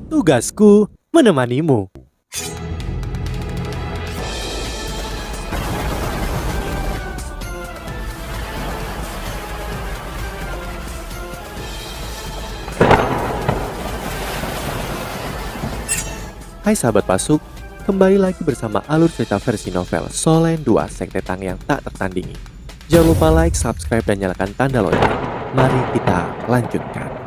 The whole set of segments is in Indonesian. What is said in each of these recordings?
Tugasku menemanimu. Hai sahabat Pasuk, kembali lagi bersama alur cerita versi novel Solen 2 Sekte Tang yang tak tertandingi. Jangan lupa like, subscribe, dan nyalakan tanda lonceng. Mari kita lanjutkan.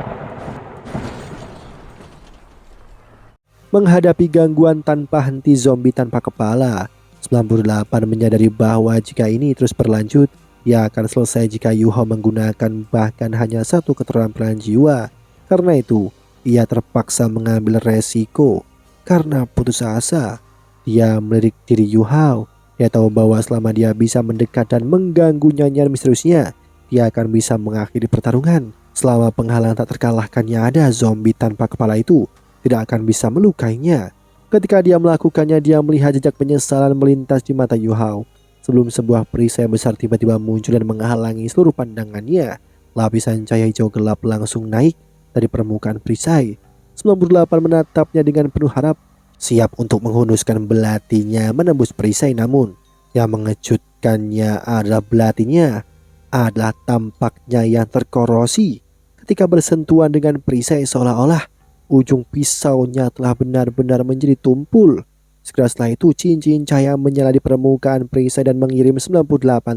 Menghadapi gangguan tanpa henti zombie tanpa kepala, 98 menyadari bahwa jika ini terus berlanjut, ia akan selesai jika Yuho menggunakan bahkan hanya satu keterampilan jiwa. Karena itu, ia terpaksa mengambil resiko. Karena putus asa, dia melirik diri Yuhao. Dia tahu bahwa selama dia bisa mendekat dan mengganggu nyanyian misteriusnya, dia akan bisa mengakhiri pertarungan. Selama penghalang tak terkalahkannya ada, zombie tanpa kepala itu tidak akan bisa melukainya. Ketika dia melakukannya, dia melihat jejak penyesalan melintas di mata Yuhao. Sebelum sebuah perisai besar tiba-tiba muncul dan menghalangi seluruh pandangannya, lapisan cahaya hijau gelap langsung naik dari permukaan perisai. 98 menatapnya dengan penuh harap, siap untuk menghunuskan belatinya menembus perisai. Namun yang mengejutkannya adalah belatinya adalah tampaknya yang terkorosi. Ketika bersentuhan dengan perisai, seolah-olah ujung pisaunya telah benar-benar menjadi tumpul. Segera setelah itu cincin cahaya menyala di permukaan perisai dan mengirim 98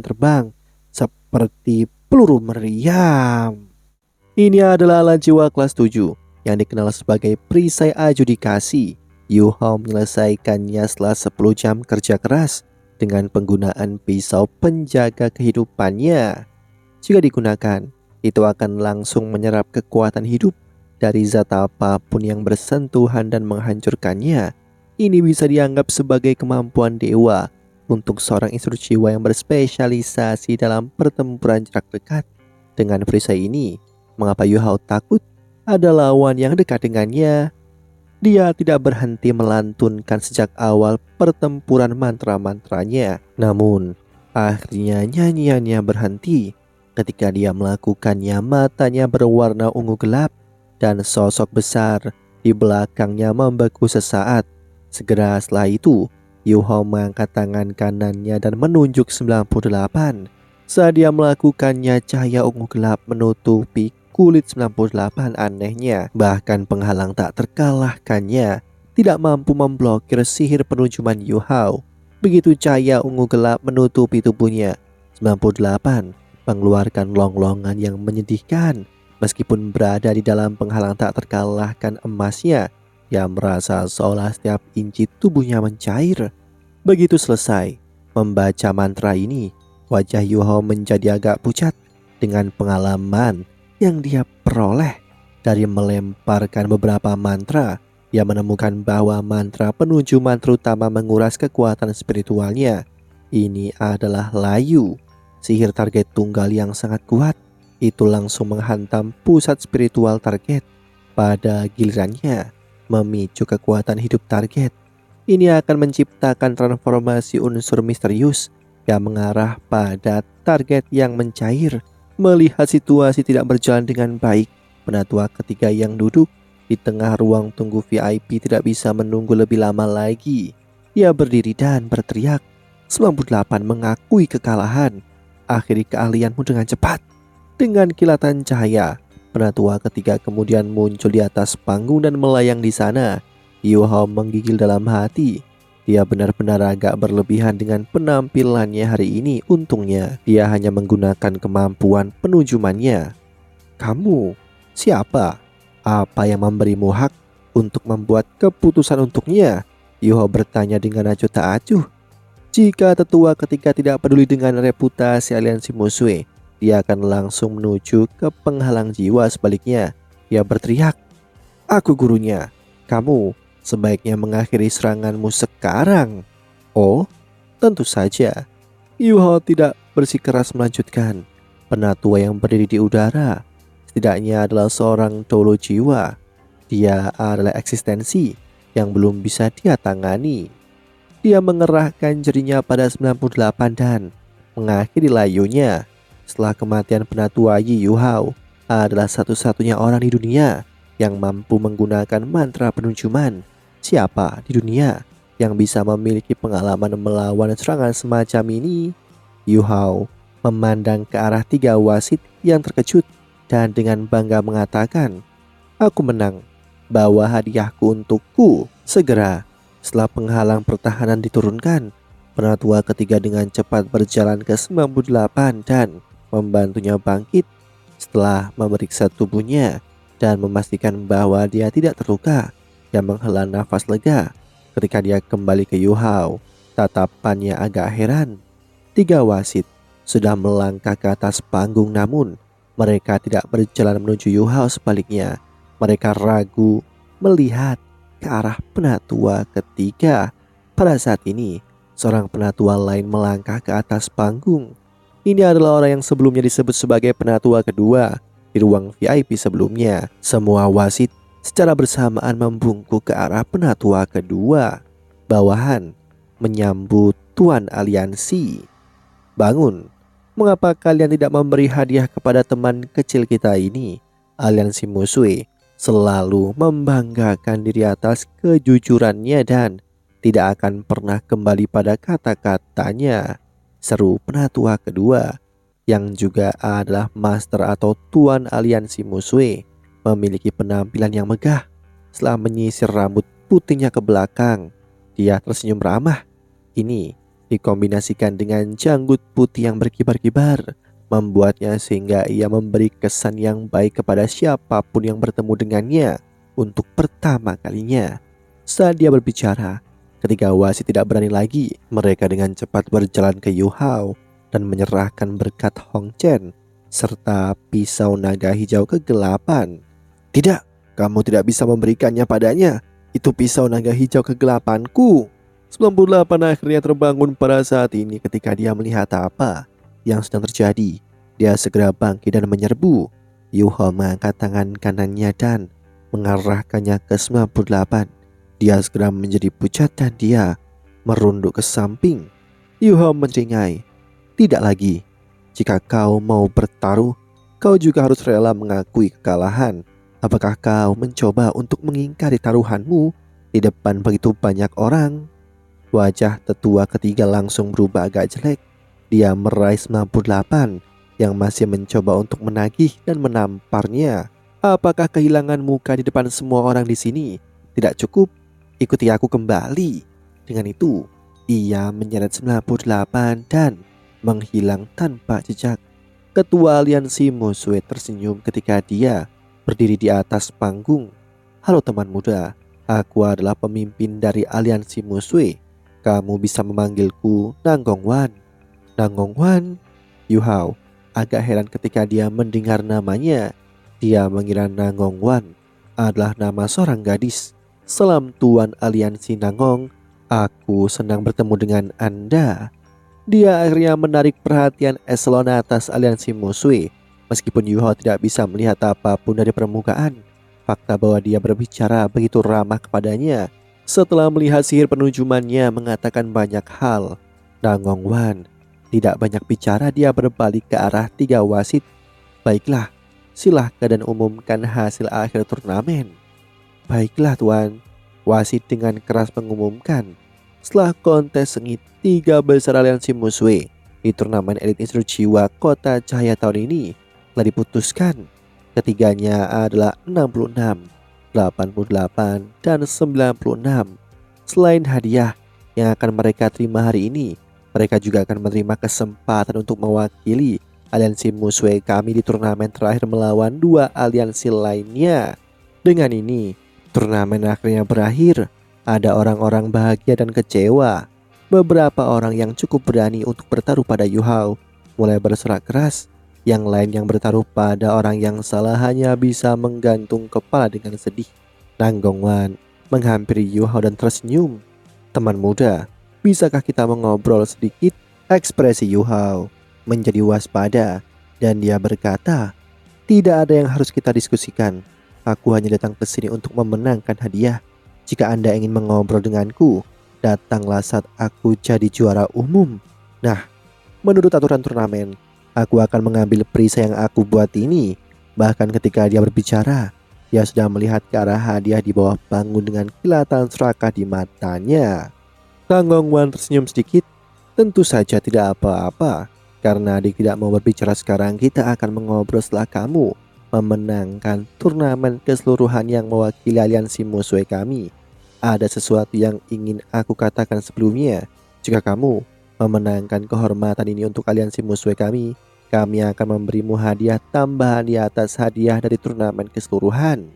terbang seperti peluru meriam. Ini adalah alat jiwa kelas 7 yang dikenal sebagai perisai adjudikasi. Yuhao menyelesaikannya setelah 10 jam kerja keras dengan penggunaan pisau penjaga kehidupannya. Jika digunakan, itu akan langsung menyerap kekuatan hidup dari zat apapun yang bersentuhan dan menghancurkannya. Ini bisa dianggap sebagai kemampuan dewa untuk seorang instruktur jiwa yang berspesialisasi dalam pertempuran jarak dekat. Dengan perisai ini, mengapa Yuhao takut? Ada lawan yang dekat dengannya. Dia tidak berhenti melantunkan sejak awal pertempuran mantra-mantranya. Namun, akhirnya nyanyiannya berhenti. Ketika dia melakukannya, matanya berwarna ungu gelap dan sosok besar di belakangnya membeku sesaat. Segera setelah itu, Yuhao mengangkat tangan kanannya dan menunjuk 98. Saat dia melakukannya, cahaya ungu gelap menutupi kulit 98. Anehnya, bahkan penghalang tak terkalahkannya tidak mampu memblokir sihir penujuman Yuhao. Begitu cahaya ungu gelap menutupi tubuhnya, 98 mengeluarkan longlongan yang menyedihkan. Meskipun berada di dalam penghalang tak terkalahkan emasnya, dia merasa seolah setiap inci tubuhnya mencair. Begitu selesai membaca mantra ini, wajah Yuhao menjadi agak pucat. Dengan pengalaman yang dia peroleh dari melemparkan beberapa mantra, dia menemukan bahwa mantra penujuman terutama menguras kekuatan spiritualnya. Ini adalah layu, sihir target tunggal yang sangat kuat. Itu langsung menghantam pusat spiritual target. Pada gilirannya, memicu kekuatan hidup target. Ini akan menciptakan transformasi unsur misterius yang mengarah pada target yang mencair. Melihat situasi tidak berjalan dengan baik, penatua ketiga yang duduk di tengah ruang tunggu VIP tidak bisa menunggu lebih lama lagi. Dia berdiri dan berteriak, 98 mengakui kekalahan. Akhiri keahlianmu dengan cepat. Dengan kilatan cahaya, penatua ketiga kemudian muncul di atas panggung dan melayang di sana. Yuhao menggigil dalam hati. Dia benar-benar agak berlebihan dengan penampilannya hari ini. Untungnya dia hanya menggunakan kemampuan penujumannya. Kamu siapa? Apa yang memberimu hak untuk membuat keputusan untuknya? Yuhao bertanya dengan acuh tak acuh. Jika tetua ketika tidak peduli dengan reputasi aliansi musuh, dia akan langsung menuju ke penghalang jiwa. Sebaliknya, dia berteriak, "Aku gurunya. Kamu sebaiknya mengakhiri seranganmu sekarang." Oh, tentu saja. Yuhao tidak bersikeras melanjutkan. Penatua yang berdiri di udara setidaknya adalah seorang dolo jiwa. Dia adalah eksistensi yang belum bisa dia tangani. Dia mengerahkan jarinya pada 98 dan mengakhiri layunya. Setelah kematian penatua Yi Yuhao adalah satu-satunya orang di dunia yang mampu menggunakan mantra penujuman. Siapa di dunia yang bisa memiliki pengalaman melawan serangan semacam ini? Yu Hao memandang ke arah 3 wasit yang terkejut dan dengan bangga mengatakan, "Aku menang. Bawa hadiahku untukku segera." Setelah penghalang pertahanan diturunkan, penatua ketiga dengan cepat berjalan ke 98 dan membantunya bangkit. Setelah memeriksa tubuhnya dan memastikan bahwa dia tidak terluka, dia menghela nafas lega. Ketika dia kembali ke Yu Hao, tatapannya agak heran. 3 wasit sudah melangkah ke atas panggung, namun mereka tidak berjalan menuju Yu Hao. Sebaliknya, mereka ragu melihat ke arah penatua ketiga. Pada saat ini, seorang penatua lain melangkah ke atas panggung. Ini adalah orang yang sebelumnya disebut sebagai penatua kedua. Di ruang VIP sebelumnya, semua wasit secara bersamaan membungkuk ke arah penatua kedua. Bawahan menyambut Tuan Aliansi. "Bangun, mengapa kalian tidak memberi hadiah kepada teman kecil kita ini?" Aliansi Musue selalu membanggakan diri atas kejujurannya dan tidak akan pernah kembali pada kata-katanya, seru penatua kedua yang juga adalah master atau tuan aliansi Musue. Memiliki penampilan yang megah. Setelah menyisir rambut putihnya ke belakang, dia tersenyum ramah. Ini dikombinasikan dengan janggut putih yang berkibar-kibar, membuatnya sehingga ia memberi kesan yang baik kepada siapapun yang bertemu dengannya untuk pertama kalinya. Saat dia berbicara, ketika wasit tidak berani lagi, mereka dengan cepat berjalan ke Yu Hao dan menyerahkan berkat Hong Chen serta pisau naga hijau kegelapan. "Tidak, kamu tidak bisa memberikannya padanya. Itu pisau naga hijau kegelapanku." 98 akhirnya terbangun pada saat ini ketika dia melihat apa yang sedang terjadi. Dia segera bangkit dan menyerbu. Yu Hao mengangkat tangan kanannya dan mengarahkannya ke 98. Dia segera menjadi pucat dan dia merunduk ke samping. Yu Hao menceringai, "Tidak lagi. Jika kau mau bertaruh, kau juga harus rela mengakui kekalahan. Apakah kau mencoba untuk mengingkari taruhanmu di depan begitu banyak orang?" Wajah tetua ketiga langsung berubah agak jelek. Dia meraih 98 yang masih mencoba untuk menagih dan menamparnya. "Apakah kehilangan muka di depan semua orang di sini tidak cukup? Ikuti aku kembali." Dengan itu, ia menyeret 98 dan menghilang tanpa jejak. Ketua aliansi Musue tersenyum ketika dia berdiri di atas panggung. "Halo teman muda, aku adalah pemimpin dari aliansi Musue. Kamu bisa memanggilku Nanggong Wan." Nanggong Wan? Yu Hao agak heran ketika dia mendengar namanya. Dia mengira Nanggong Wan adalah nama seorang gadis. "Salam Tuan Aliansi Nanggong, aku senang bertemu dengan Anda." Dia akhirnya menarik perhatian eselon atas aliansi Musue. Meskipun Yu Hao tidak bisa melihat apapun dari permukaan, fakta bahwa dia berbicara begitu ramah kepadanya setelah melihat sihir penujumannya mengatakan banyak hal. Nanggong Wan tidak banyak bicara, dia berbalik ke arah 3 wasit. "Baiklah, silahkan dan umumkan hasil akhir turnamen." "Baiklah Tuan," wasit dengan keras mengumumkan. Setelah kontes sengit 3 besar aliansi Musue di turnamen elit instruksi jiwa Kota Cahaya tahun ini telah diputuskan. Ketiganya adalah 66, 88, dan 96. Selain hadiah yang akan mereka terima hari ini, mereka juga akan menerima kesempatan untuk mewakili aliansi Musue kami di turnamen terakhir melawan 2 aliansi lainnya. Dengan ini, turnamen akhirnya berakhir. Ada orang-orang bahagia dan kecewa. Beberapa orang yang cukup berani untuk bertaruh pada Yu Hao mulai bersorak keras. Yang lain yang bertaruh pada orang yang salah hanya bisa menggantung kepala dengan sedih. Nanggong Wan menghampiri Yu Hao dan tersenyum. "Teman muda, bisakah kita mengobrol sedikit?" Ekspresi Yu Hao menjadi waspada dan dia berkata, "Tidak ada yang harus kita diskusikan. Aku hanya datang ke sini untuk memenangkan hadiah. Jika Anda ingin mengobrol denganku, datanglah saat aku jadi juara umum. Nah, menurut aturan turnamen, aku akan mengambil perisai yang aku buat ini." Bahkan ketika dia berbicara, Dia sudah melihat ke arah hadiah di bawah panggung dengan kilatan serakah di matanya. Kang Gongwan tersenyum sedikit. Tentu saja tidak apa-apa. Karena adik tidak mau berbicara sekarang, kita akan mengobrol setelah kamu memenangkan turnamen keseluruhan yang mewakili aliansi musuh kami. Ada sesuatu yang ingin aku katakan sebelumnya. Jika kamu memenangkan kehormatan ini untuk aliansi musuh kami akan memberimu hadiah tambahan di atas hadiah dari turnamen keseluruhan.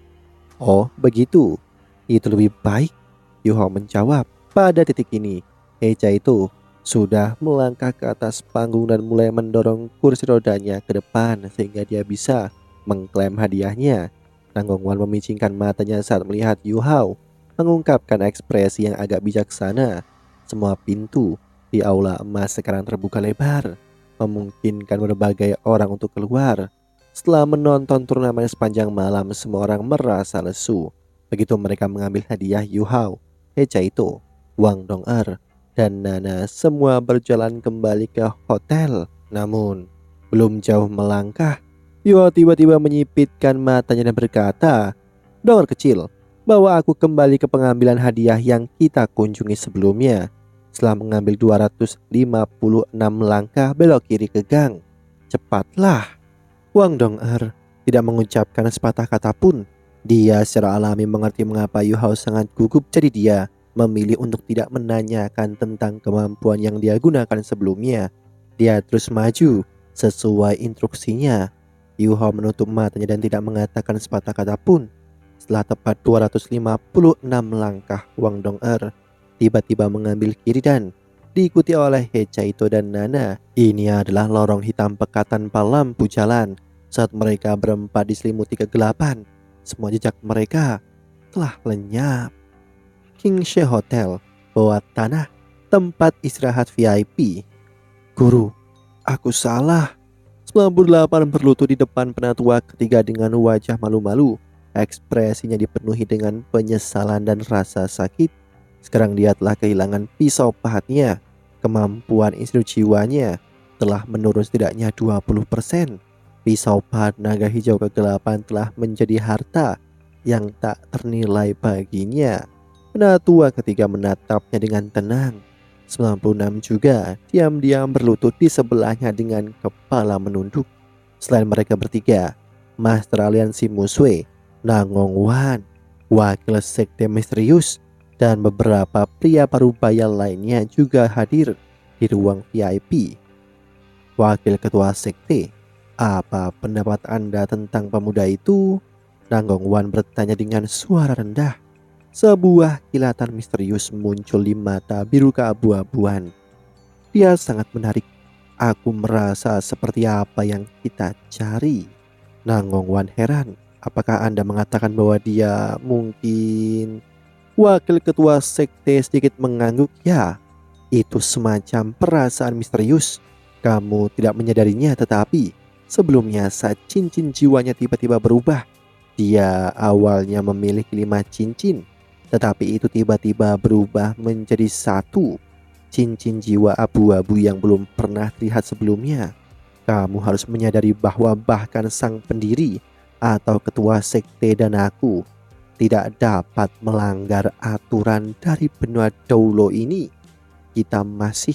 Oh, begitu. Itu lebih baik, Yuho menjawab. Pada titik ini, Echa itu sudah melangkah ke atas panggung dan mulai mendorong kursi rodanya ke depan sehingga dia bisa mengklaim hadiahnya. Nanggongwan memicingkan matanya saat melihat Yu Hao mengungkapkan ekspresi yang agak bijaksana. Semua pintu di aula emas sekarang terbuka lebar, memungkinkan berbagai orang untuk keluar. Setelah menonton turnamen sepanjang malam, semua orang merasa lesu. Begitu mereka mengambil hadiah Yu Hao, Echa itu, Wang Dong-er, dan Nana semua berjalan kembali ke hotel. Namun, belum jauh melangkah, Yu Hao tiba-tiba menyipitkan matanya dan berkata, "Dong-er kecil, bawa aku kembali ke pengambilan hadiah yang kita kunjungi sebelumnya." Setelah mengambil 256 langkah belok kiri ke gang. "Cepatlah." Wang Dong-er tidak mengucapkan sepatah kata pun. Dia secara alami mengerti mengapa Yu Hao sangat gugup, jadi dia memilih untuk tidak menanyakan tentang kemampuan yang dia gunakan sebelumnya. Dia terus maju sesuai instruksinya. Yu Hao menutup matanya dan tidak mengatakan sepatah kata pun. Setelah tepat 256 langkah, Wang Dong-er tiba-tiba mengambil kiri dan diikuti oleh He Chaito dan Nana. Ini adalah lorong hitam pekat tanpa lampu jalan. Saat mereka berempat diselimuti kegelapan, semua jejak mereka telah lenyap. King She Hotel, bawah tanah, tempat istirahat VIP. "Guru, aku salah." 98 berlutut di depan penatua ketiga dengan wajah malu-malu. Ekspresinya dipenuhi dengan penyesalan dan rasa sakit. Sekarang dia telah kehilangan pisau pahatnya. Kemampuan insting jiwanya telah menurun setidaknya 20%. Pisau pahat naga hijau kegelapan telah menjadi harta yang tak ternilai baginya. Penatua ketiga menatapnya dengan tenang. 96 juga diam-diam berlutut di sebelahnya dengan kepala menunduk. Selain mereka bertiga, Master Aliansi Muswe, Nanggongwan, wakil sekte misterius, dan beberapa pria parubaya lainnya juga hadir di ruang VIP. "Wakil ketua sekte, apa pendapat Anda tentang pemuda itu?" Nanggongwan bertanya dengan suara rendah. Sebuah kilatan misterius muncul di mata biru keabu-abuan. "Dia sangat menarik. Aku merasa seperti apa yang kita cari." Nanggongwan heran. "Apakah Anda mengatakan bahwa dia mungkin..." Wakil ketua sekte sedikit mengangguk. "Ya, itu semacam perasaan misterius. Kamu tidak menyadarinya, tetapi sebelumnya saat cincin jiwanya tiba-tiba berubah. Dia awalnya memiliki 5 cincin, tetapi itu tiba-tiba berubah menjadi 1 cincin jiwa abu-abu yang belum pernah terlihat sebelumnya. Kamu harus menyadari bahwa bahkan sang pendiri atau ketua sekte dan aku tidak dapat melanggar aturan dari benua Doulo ini. Kita masih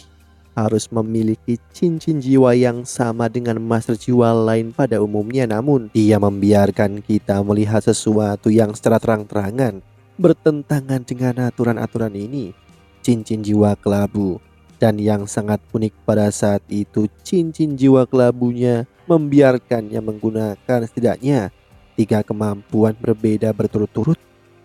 harus memiliki cincin jiwa yang sama dengan master jiwa lain pada umumnya. Namun dia membiarkan kita melihat sesuatu yang secara terang-terangan bertentangan dengan aturan-aturan ini. Cincin jiwa kelabu. Dan yang sangat unik pada saat itu, cincin jiwa kelabunya membiarkannya menggunakan setidaknya 3 kemampuan berbeda berturut-turut.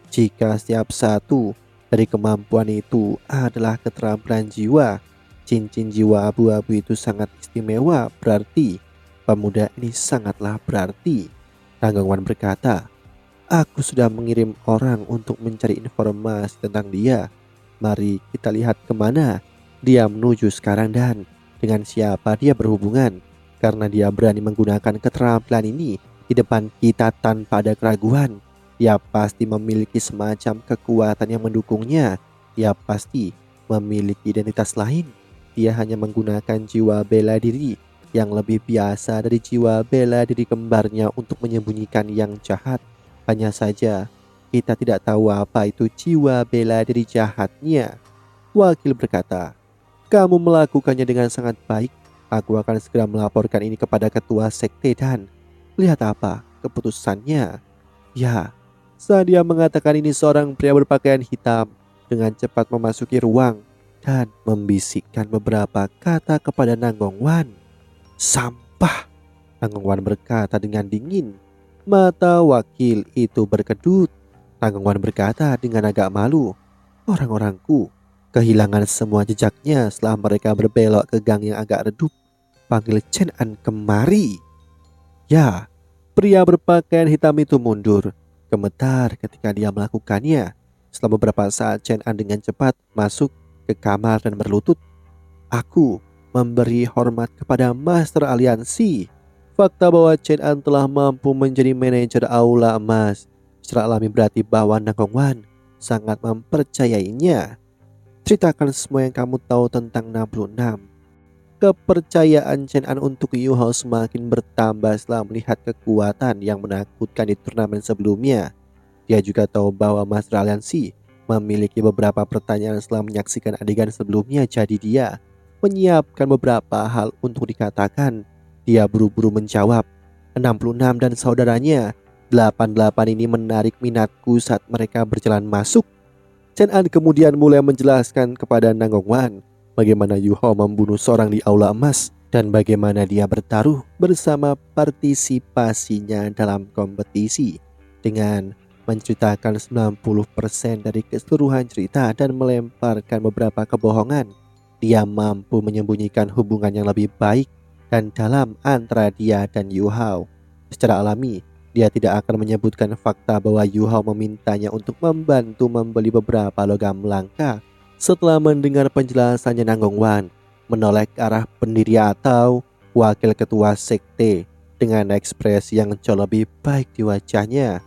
Jika setiap satu dari kemampuan itu adalah keterampilan jiwa, cincin jiwa abu-abu itu sangat istimewa. Berarti pemuda ini sangatlah berarti. Nanggongwan berkata, "Aku sudah mengirim orang untuk mencari informasi tentang dia. Mari kita lihat kemana dia menuju sekarang dan dengan siapa dia berhubungan. Karena dia berani menggunakan keterampilan ini di depan kita tanpa ada keraguan. Dia pasti memiliki semacam kekuatan yang mendukungnya. Dia pasti memiliki identitas lain. Dia hanya menggunakan jiwa bela diri yang lebih biasa dari jiwa bela diri kembarnya untuk menyembunyikan yang jahat. Hanya saja kita tidak tahu apa itu jiwa bela diri jahatnya. Wakil berkata, kamu melakukannya dengan sangat baik. Aku akan segera melaporkan ini kepada ketua sekte dan lihat apa keputusannya. Ya, saat dia mengatakan ini seorang pria berpakaian hitam dengan cepat memasuki ruang dan membisikkan beberapa kata kepada Nanggong Wan. Sampah, Nanggong Wan berkata dengan dingin. Mata wakil itu berkedut. Nanggong Wan berkata dengan agak malu, orang-orangku kehilangan semua jejaknya setelah mereka berbelok ke gang yang agak redup. Panggil Chen An kemari. Ya, pria berpakaian hitam itu mundur, gemetar ketika dia melakukannya. Setelah beberapa saat Chen An dengan cepat masuk ke kamar dan berlutut. Aku memberi hormat kepada Master Aliansi. Fakta bahwa Chen An telah mampu menjadi manajer Aula Emas secara alami berarti bahwa Nanggong Wan sangat mempercayainya. Ceritakan semua yang kamu tahu tentang 66. Kepercayaan Chen An untuk Yu Hao semakin bertambah setelah melihat kekuatan yang menakutkan di turnamen sebelumnya. Dia juga tahu bahwa Master Aliansi memiliki beberapa pertanyaan setelah menyaksikan adegan sebelumnya, jadi dia menyiapkan beberapa hal untuk dikatakan. Dia buru-buru menjawab, 66 dan saudaranya 88 ini menarik minatku saat mereka berjalan masuk. Chen An kemudian mulai menjelaskan kepada Nanggong Wan bagaimana Yu Hao membunuh seorang di Aula Emas dan bagaimana dia bertaruh bersama partisipasinya dalam kompetisi dengan menceritakan 90% dari keseluruhan cerita dan melemparkan beberapa kebohongan. Dia mampu menyembunyikan hubungan yang lebih baik dan dalam antara dia dan Yu Hao. Secara alami, dia tidak akan menyebutkan fakta bahwa Yu Hao memintanya untuk membantu membeli beberapa logam langka. Setelah mendengar penjelasannya, Nanggong Wan menoleh ke arah pendiri atau wakil ketua sekte dengan ekspresi yang jauh lebih baik di wajahnya.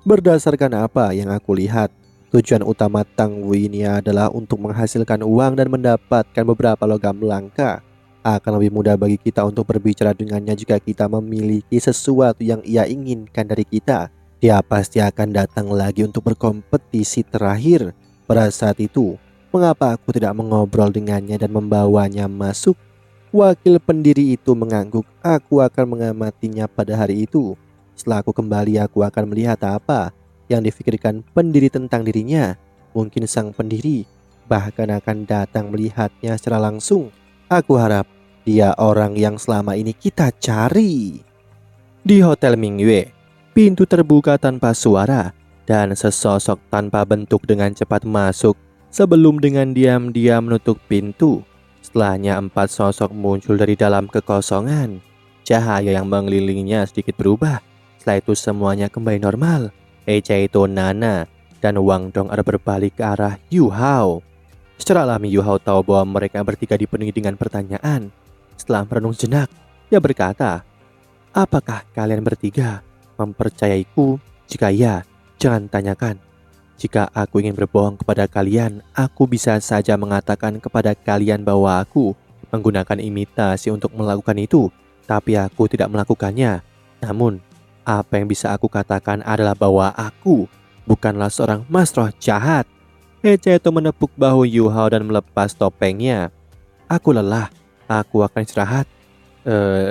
Berdasarkan apa yang aku lihat, tujuan utama Tang Wu ini adalah untuk menghasilkan uang dan mendapatkan beberapa logam langka. Akan lebih mudah bagi kita untuk berbicara dengannya jika kita memiliki sesuatu yang ia inginkan dari kita. Dia pasti akan datang lagi untuk berkompetisi terakhir. Pada saat itu, mengapa aku tidak mengobrol dengannya dan membawanya masuk? Wakil pendiri itu mengangguk. Aku akan mengamatinya pada hari itu. Setelah aku kembali, aku akan melihat apa yang difikirkan pendiri tentang dirinya. Mungkin sang pendiri bahkan akan datang melihatnya secara langsung. Aku harap dia orang yang selama ini kita cari. Di Hotel Mingyue, pintu terbuka tanpa suara dan sesosok tanpa bentuk dengan cepat masuk sebelum dengan diam-diam menutup pintu. Setelahnya 4 sosok muncul dari dalam kekosongan. Cahaya yang mengelilinginya sedikit berubah. Setelah itu semuanya kembali normal. Echaito, Nana, dan Wang Dong ada berbalik ke arah Yu Hao. Secara alami Yu Hao tahu bahwa mereka bertiga dipenuhi dengan pertanyaan. Setelah merenung jenak, dia berkata, apakah kalian bertiga mempercayaiku? Jika ya, jangan tanyakan. Jika aku ingin berbohong kepada kalian, aku bisa saja mengatakan kepada kalian bahwa aku menggunakan imitasi untuk melakukan itu, tapi aku tidak melakukannya. Namun, apa yang bisa aku katakan adalah bahwa aku bukanlah seorang mas roh jahat. Echaito menepuk bahu Yu Hao dan melepas topengnya. Aku lelah, aku akan istirahat.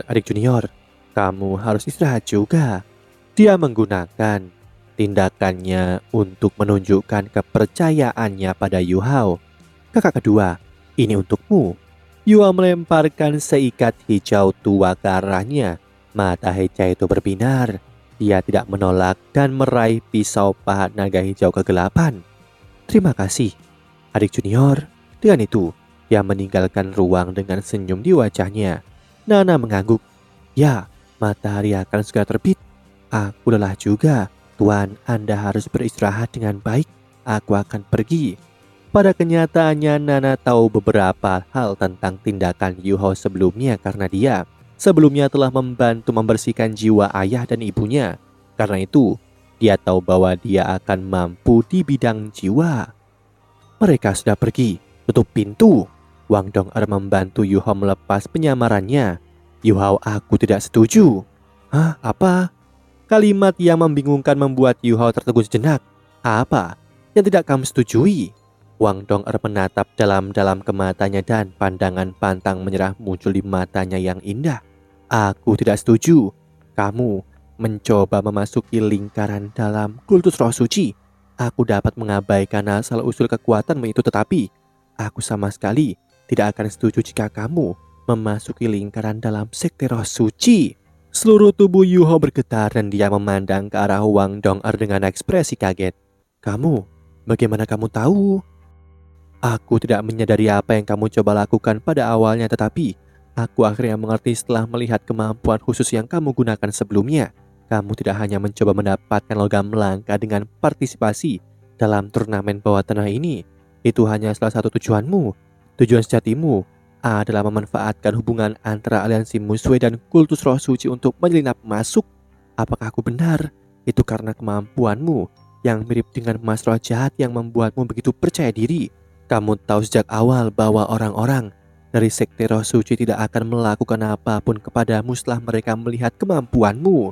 Adik junior, kamu harus istirahat juga. Dia menggunakan tindakannya untuk menunjukkan kepercayaannya pada Yu Hao. Kakak kedua, ini untukmu. Yu Hao melemparkan seikat hijau tua ke arahnya. Mata Echaito berbinar. Dia tidak menolak dan meraih pisau pahat naga hijau kegelapan. Terima kasih, adik junior. Dengan itu, dia meninggalkan ruang dengan senyum di wajahnya. Nana mengangguk. Ya, matahari akan segera terbit. Aku lelah juga. Tuan, Anda harus beristirahat dengan baik. Aku akan pergi. Pada kenyataannya, Nana tahu beberapa hal tentang tindakan Yu Hao sebelumnya karena dia sebelumnya telah membantu membersihkan jiwa ayah dan ibunya. Karena itu, dia tahu bahwa dia akan mampu di bidang jiwa. Mereka sudah pergi. Tutup pintu. Wang Dong membantu Yu Hao melepas penyamarannya. Yu Hao, aku tidak setuju. Hah? Apa? Kalimat yang membingungkan membuat Yuhao tertegun sejenak. Apa yang tidak kamu setujui? Wang Dong'er menatap dalam-dalam ke matanya dan pandangan pantang menyerah muncul di matanya yang indah. Aku tidak setuju. Kamu mencoba memasuki lingkaran dalam kultus roh suci. Aku dapat mengabaikan asal-usul kekuatanmu itu, tetapi aku sama sekali tidak akan setuju jika kamu memasuki lingkaran dalam sekte roh suci. Seluruh tubuh Yuho bergetar dan dia memandang ke arah Wang Dong'er dengan ekspresi kaget. Kamu, bagaimana kamu tahu? Aku tidak menyadari apa yang kamu coba lakukan pada awalnya, tetapi aku akhirnya mengerti setelah melihat kemampuan khusus yang kamu gunakan sebelumnya. Kamu tidak hanya mencoba mendapatkan logam langka dengan partisipasi dalam turnamen bawah tanah ini. Itu hanya salah satu tujuanmu. Tujuan sejatimu adalah memanfaatkan hubungan antara aliansi Muswe dan kultus roh suci untuk menyelinap masuk. Apakah aku benar? Itu karena kemampuanmu yang mirip dengan emas roh jahat yang membuatmu begitu percaya diri. Kamu tahu sejak awal bahwa orang-orang dari sekte roh suci tidak akan melakukan apapun kepadamu setelah mereka melihat kemampuanmu.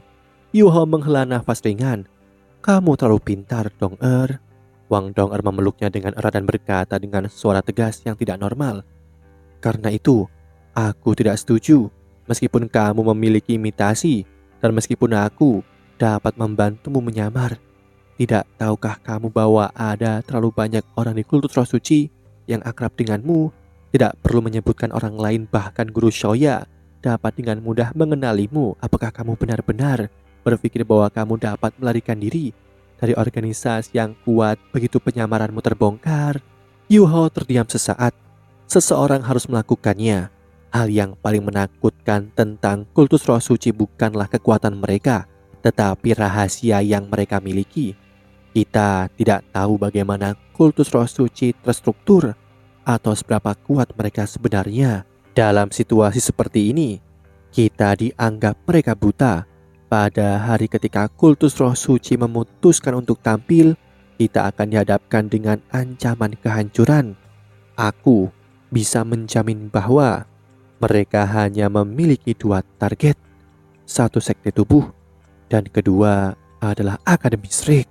Yuho menghela nafas ringan. Kamu terlalu pintar, Dong'er. Wang Dong'er memeluknya dengan erat dan berkata dengan suara tegas yang tidak normal. Karena itu, aku tidak setuju. Meskipun kamu memiliki imitasi, dan meskipun aku dapat membantumu menyamar. Tidak tahukah kamu bahwa ada terlalu banyak orang di kultus roh suci yang akrab denganmu? Tidak perlu menyebutkan orang lain, bahkan guru Shoya dapat dengan mudah mengenalimu. Apakah kamu benar-benar berpikir bahwa kamu dapat melarikan diri dari organisasi yang kuat begitu penyamaranmu terbongkar? Yuho terdiam sesaat. Seseorang harus melakukannya. Hal yang paling menakutkan tentang kultus roh suci bukanlah kekuatan mereka, tetapi rahasia yang mereka miliki. Kita tidak tahu bagaimana kultus roh suci terstruktur atau seberapa kuat mereka sebenarnya. Dalam situasi seperti ini, kita dianggap mereka buta. Pada hari ketika kultus roh suci memutuskan untuk tampil, kita akan dihadapkan dengan ancaman kehancuran. Aku bisa menjamin bahwa mereka hanya memiliki dua target. Satu sekte tubuh, dan kedua adalah Akademi Shrik.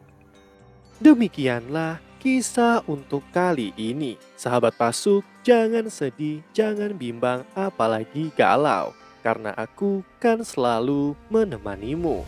Demikianlah kisah untuk kali ini. Sahabat Pasuk, jangan sedih, jangan bimbang, apalagi galau. Karena aku kan selalu menemanimu.